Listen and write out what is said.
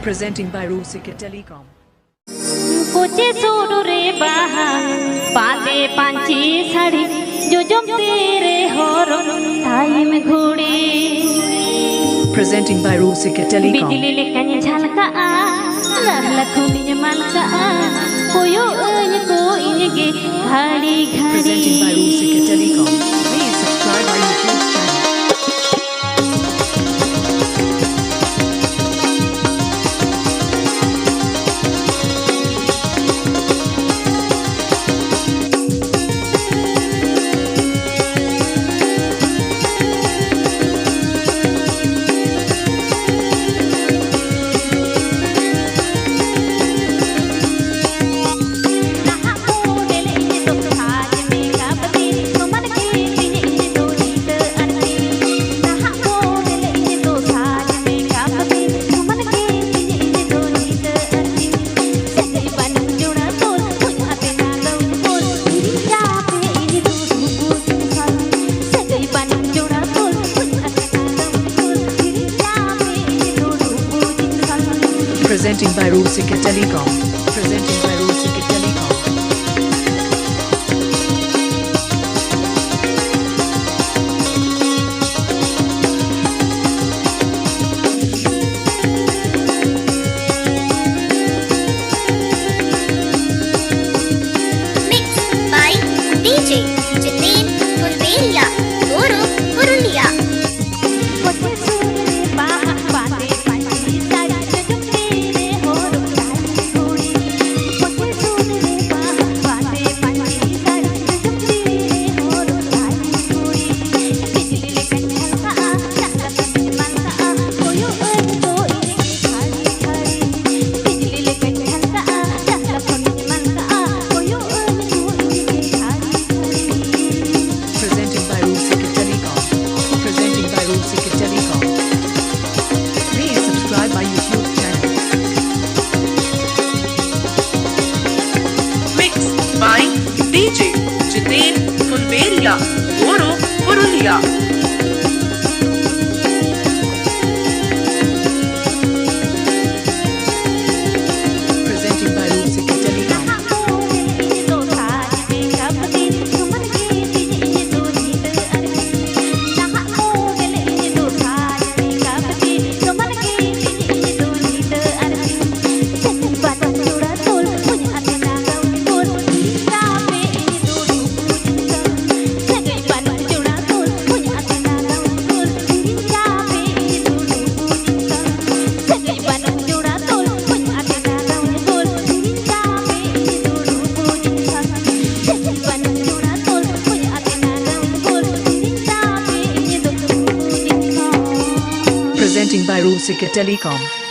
Presenting by Rusika Telecom. कोचे सोडो रे बाहा पाते पांची साड़ी जो जम तेरे होरो टाइम घोड़े Presenting by Rusika Telecom. बिजली लेकन झलका रहला खुनी मलका कोयो अन को इनगे घड़ी Presenting by घड़ी Rusika Telecom. Please subscribe our YouTube channel. Presenting by Rusika Telecom. Presenting by Rusika Telecom. Mixed by DJ Jitin Pulveria, Guru Purulia. Presenting by Rusika Telecom. Presenting by Rusika Telecom. Please subscribe my YouTube channel. Mixed by DJ Jitin Pulveria, Guru Purulia. Presenting by Rusika Telecom. Presenting by Rusika Telecom.